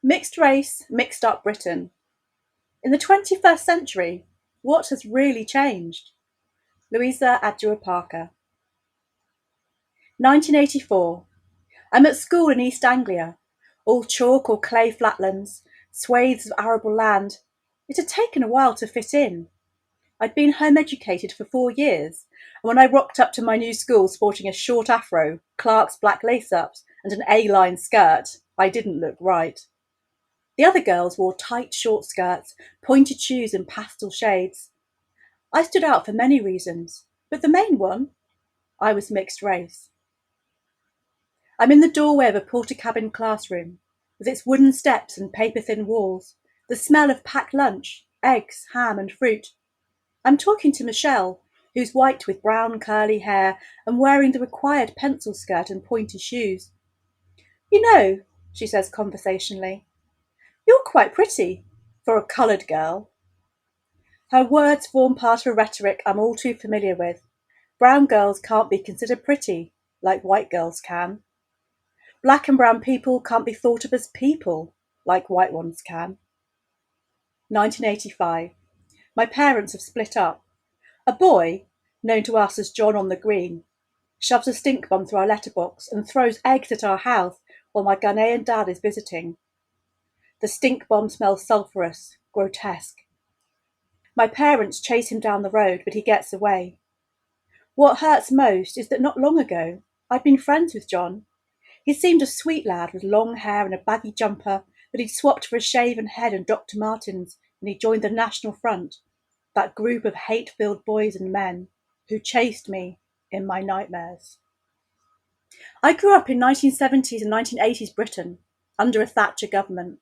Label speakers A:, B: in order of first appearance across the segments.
A: Mixed race, mixed up Britain. In the 21st century, what has really changed? Louisa Adjoa Parker. 1984. I'm at school in East Anglia, all chalk or clay flatlands, swathes of arable land. It had taken a while to fit in. I'd been home educated for 4 years, and when I rocked up to my new school sporting a short afro, Clark's black lace-ups, and an A-line skirt, I didn't look right. The other girls wore tight short skirts, pointed shoes and pastel shades. I stood out for many reasons, but the main one, I was mixed race. I'm in the doorway of a Portakabin classroom, with its wooden steps and paper-thin walls, the smell of packed lunch, eggs, ham and fruit. I'm talking to Michelle, who's white with brown curly hair and wearing the required pencil skirt and pointy shoes. "You know," she says conversationally, "you're quite pretty for a coloured girl." Her words form part of a rhetoric I'm all too familiar with. Brown girls can't be considered pretty, like white girls can. Black and brown people can't be thought of as people, like white ones can. 1985. My parents have split up. A boy, known to us as John on the Green, shoves a stink bomb through our letterbox and throws eggs at our house while my Ghanaian dad is visiting. The stink bomb smells sulphurous, grotesque. My parents chase him down the road, but he gets away. What hurts most is that not long ago, I'd been friends with John. He seemed a sweet lad with long hair and a baggy jumper that he'd swapped for a shaven head and Dr. Martens when he joined the National Front, that group of hate-filled boys and men who chased me in my nightmares. I grew up in 1970s and 1980s Britain, under a Thatcher government.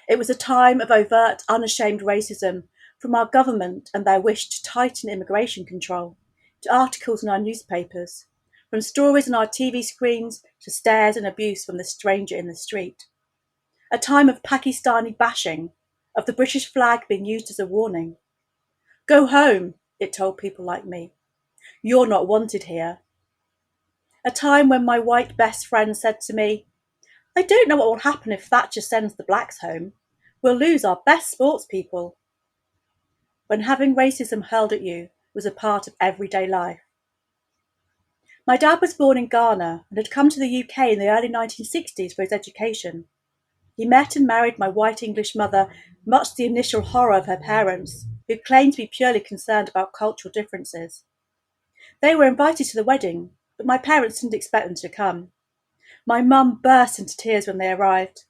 A: It was a time of overt, unashamed racism from our government and their wish to tighten immigration control, to articles in our newspapers, from stories on our TV screens to stares and abuse from the stranger in the street. A time of Pakistani bashing, of the British flag being used as a warning. "Go home," it told people like me. "You're not wanted here." A time when my white best friend said to me, "I don't know what will happen if Thatcher sends the blacks home. We'll lose our best sports people." When having racism hurled at you was a part of everyday life. My dad was born in Ghana and had come to the UK in the early 1960s for his education. He met and married my white English mother, much to the initial horror of her parents, who claimed to be purely concerned about cultural differences. They were invited to the wedding, but my parents didn't expect them to come. My mum burst into tears when they arrived.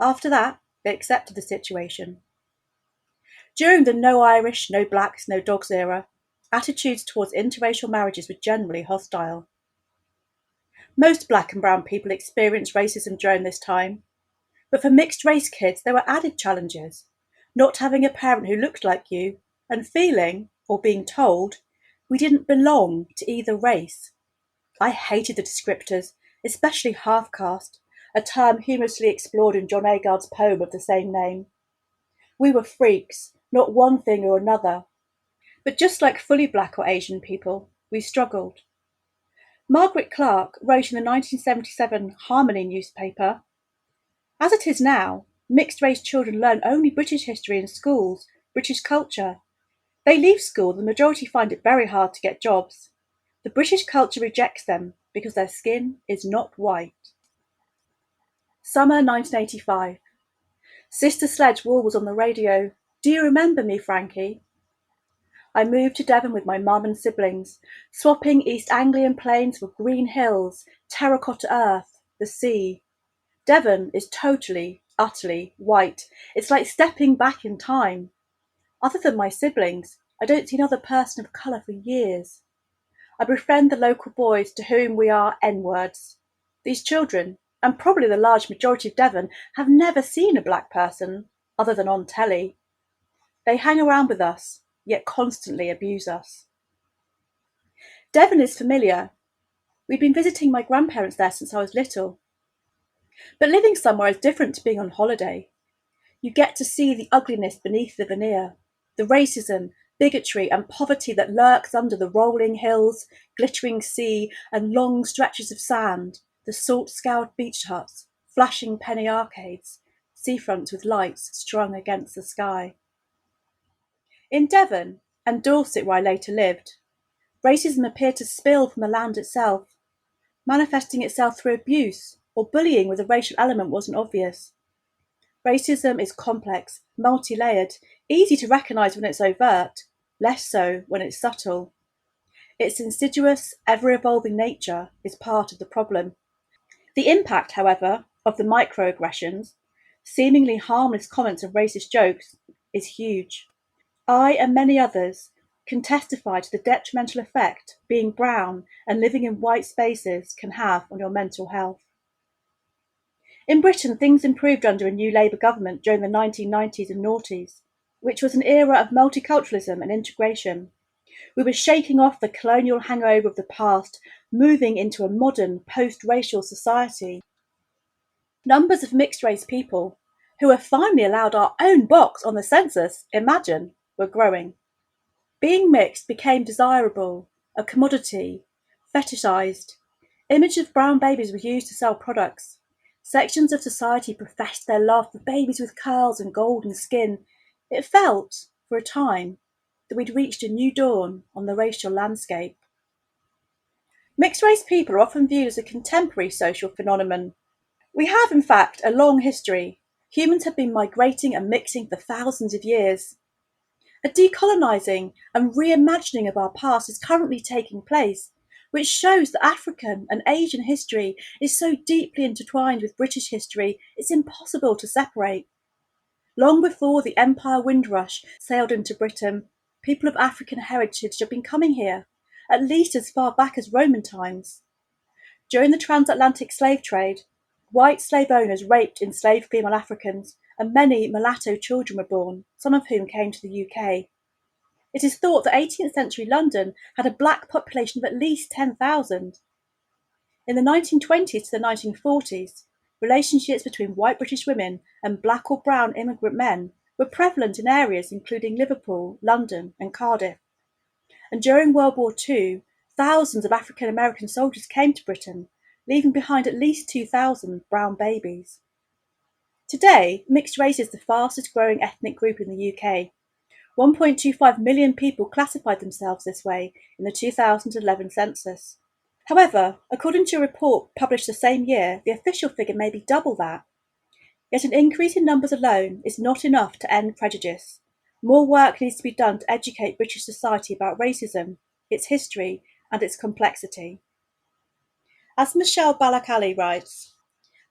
A: After that, they accepted the situation. During the no Irish, no blacks, no dogs era, attitudes towards interracial marriages were generally hostile. Most black and brown people experienced racism during this time, but for mixed race kids there were added challenges. Not having a parent who looked like you, and feeling, or being told, we didn't belong to either race. I hated the descriptors, especially half-caste, a term humorously explored in John Agard's poem of the same name. We were freaks, not one thing or another. But just like fully black or Asian people, we struggled. Margaret Clark wrote in the 1977 Harmony newspaper, "As it is now, mixed-race children learn only British history in schools, British culture. They leave school, the majority find it very hard to get jobs. The British culture rejects them because their skin is not white." Summer 1985. Sister Sledge Wall on the radio. "Do you remember me, Frankie?" I moved to Devon with my mum and siblings, swapping East Anglian plains for green hills, terracotta earth, the sea. Devon is totally, utterly white. It's like stepping back in time. Other than my siblings, I don't see another person of colour for years. I befriend the local boys to whom we are N-words. These children, and probably the large majority of Devon, have never seen a black person, other than on telly. They hang around with us, yet constantly abuse us. Devon is familiar. We've been visiting my grandparents there since I was little. But living somewhere is different to being on holiday. You get to see the ugliness beneath the veneer, the racism, bigotry and poverty that lurks under the rolling hills, glittering sea and long stretches of sand, the salt-scoured beach huts, flashing penny arcades, seafronts with lights strung against the sky. In Devon and Dorset, where I later lived, racism appeared to spill from the land itself, manifesting itself through abuse or bullying where the racial element wasn't obvious. Racism is complex, multi-layered, easy to recognise when it's overt, less so when it's subtle. Its insidious, ever-evolving nature is part of the problem. The impact, however, of the microaggressions, seemingly harmless comments and racist jokes, is huge. I and many others can testify to the detrimental effect being brown and living in white spaces can have on your mental health. In Britain, things improved under a new Labour government during the 1990s and noughties, which was an era of multiculturalism and integration. We were shaking off the colonial hangover of the past, moving into a modern, post-racial society. Numbers of mixed-race people, who were finally allowed our own box on the census, imagine, were growing. Being mixed became desirable, a commodity, fetishised. Images of brown babies were used to sell products. Sections of society professed their love for babies with curls and golden skin. It felt, for a time, that we'd reached a new dawn on the racial landscape. Mixed-race people are often viewed as a contemporary social phenomenon. We have, in fact, a long history. Humans have been migrating and mixing for thousands of years. A decolonising and reimagining of our past is currently taking place, which shows that African and Asian history is so deeply intertwined with British history it's impossible to separate. Long before the Empire Windrush sailed into Britain, people of African heritage have been coming here, at least as far back as Roman times. During the transatlantic slave trade, white slave owners raped enslaved female Africans, and many mulatto children were born, some of whom came to the UK. It is thought that 18th century London had a black population of at least 10,000. In the 1920s to the 1940s, relationships between white British women and black or brown immigrant men were prevalent in areas including Liverpool, London, and Cardiff. And during World War II, thousands of African American soldiers came to Britain, leaving behind at least 2,000 brown babies. Today, mixed race is the fastest growing ethnic group in the UK. 1.25 million people classified themselves this way in the 2011 census. However, according to a report published the same year, the official figure may be double that. Yet an increase in numbers alone is not enough to end prejudice. More work needs to be done to educate British society about racism, its history, and its complexity. As Michelle Balak-Ali writes,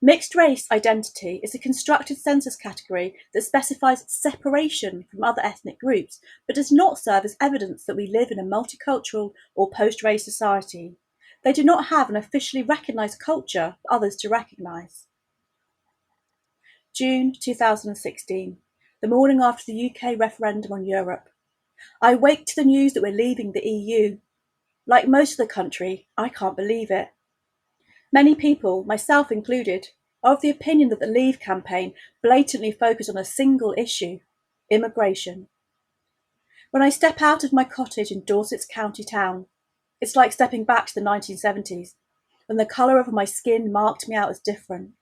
A: mixed race identity is a constructed census category that specifies separation from other ethnic groups, but does not serve as evidence that we live in a multicultural or post-race society. They do not have an officially recognised culture for others to recognise. June 2016, the morning after the UK referendum on Europe. I wake to the news that we're leaving the EU. Like most of the country, I can't believe it. Many people, myself included, are of the opinion that the Leave campaign blatantly focused on a single issue: immigration. When I step out of my cottage in Dorset's county town, it's like stepping back to the 1970s, when the colour of my skin marked me out as different.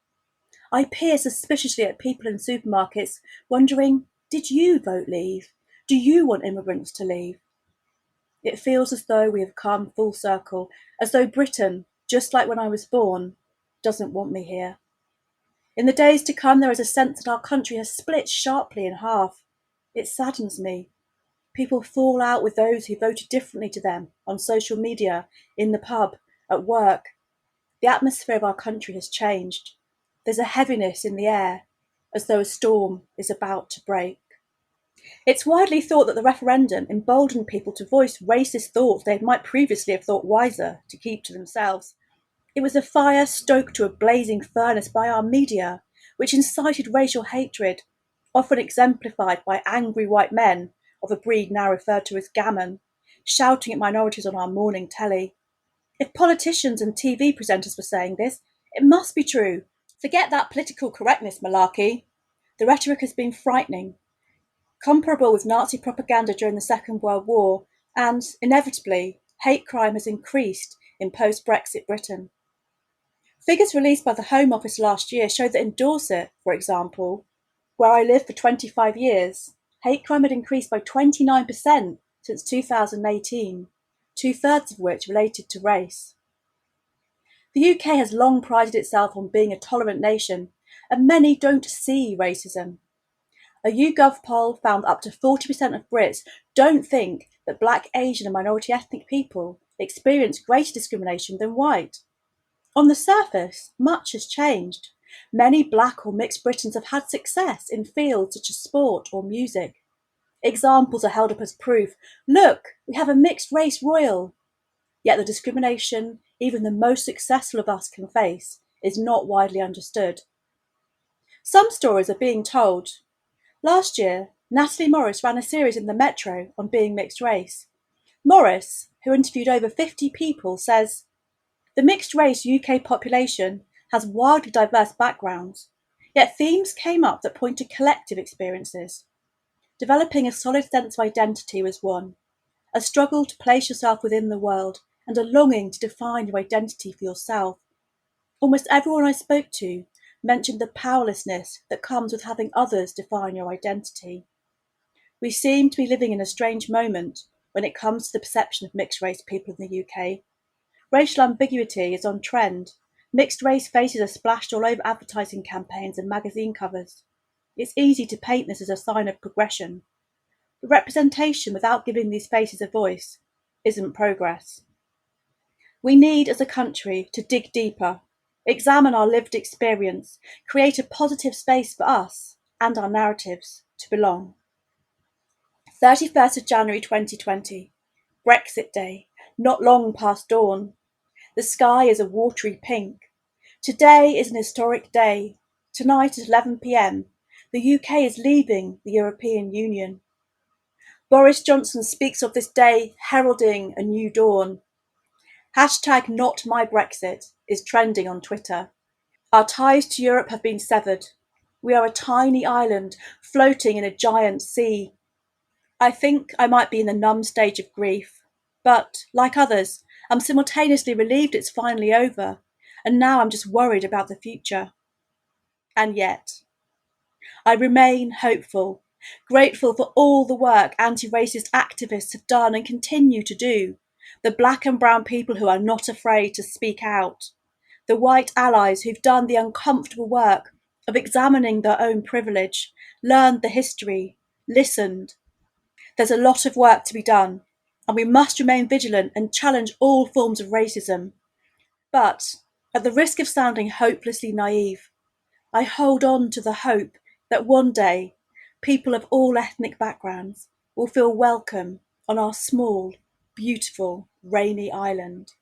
A: I peer suspiciously at people in supermarkets, wondering, did you vote Leave? Do you want immigrants to leave? It feels as though we have come full circle, as though Britain, just like when I was born, doesn't want me here. In the days to come, there is a sense that our country has split sharply in half. It saddens me. People fall out with those who voted differently to them on social media, in the pub, at work. The atmosphere of our country has changed. There's a heaviness in the air, as though a storm is about to break. It's widely thought that the referendum emboldened people to voice racist thoughts they might previously have thought wiser to keep to themselves. It was a fire stoked to a blazing furnace by our media, which incited racial hatred, often exemplified by angry white men, of a breed now referred to as gammon, shouting at minorities on our morning telly. If politicians and TV presenters were saying this, it must be true. Forget that political correctness malarkey. The rhetoric has been frightening, comparable with Nazi propaganda during the Second World War, and, inevitably, hate crime has increased in post-Brexit Britain. Figures released by the Home Office last year show that in Dorset, for example, Where I lived for 25 years, hate crime had increased by 29% since 2018, two-thirds of which related to race. The UK has long prided itself on being a tolerant nation, and many don't see racism. A YouGov poll found up to 40% of Brits don't think that Black, Asian and minority ethnic people experience greater discrimination than white. On the surface, much has changed. Many Black or mixed Britons have had success in fields such as sport or music. Examples are held up as proof. Look, we have a mixed race royal. Yet the discrimination even the most successful of us can face is not widely understood. Some stories are being told. Last year, Natalie Morris ran a series in the Metro on being mixed race. Morris, who interviewed over 50 people, says, "The mixed race UK population has wildly diverse backgrounds, yet themes came up that point to collective experiences. Developing a solid sense of identity was one, a struggle to place yourself within the world, and a longing to define your identity for yourself. Almost everyone I spoke to mentioned the powerlessness that comes with having others define your identity. We seem to be living in a strange moment when it comes to the perception of mixed-race people in the UK. Racial ambiguity is on trend. Mixed-race faces are splashed all over advertising campaigns and magazine covers. It's easy to paint this as a sign of progression. But representation without giving these faces a voice isn't progress. We need, as a country, to dig deeper, examine our lived experience, create a positive space for us and our narratives to belong." 31st of January 2020, Brexit Day, not long past dawn. The sky is a watery pink. Today is an historic day. Tonight at 11 p.m, the UK is leaving the European Union. Boris Johnson speaks of this day heralding a new dawn. #NotMyBrexit is trending on Twitter. Our ties to Europe have been severed. We are a tiny island floating in a giant sea. I think I might be in the numb stage of grief, but, like others, I'm simultaneously relieved it's finally over, and now I'm just worried about the future. And yet, I remain hopeful, grateful for all the work anti-racist activists have done and continue to do, the Black and brown people who are not afraid to speak out, the white allies who've done the uncomfortable work of examining their own privilege, learned the history, listened. There's a lot of work to be done, and we must remain vigilant and challenge all forms of racism. But, at the risk of sounding hopelessly naive, I hold on to the hope that one day people of all ethnic backgrounds will feel welcome on our small, beautiful, rainy island.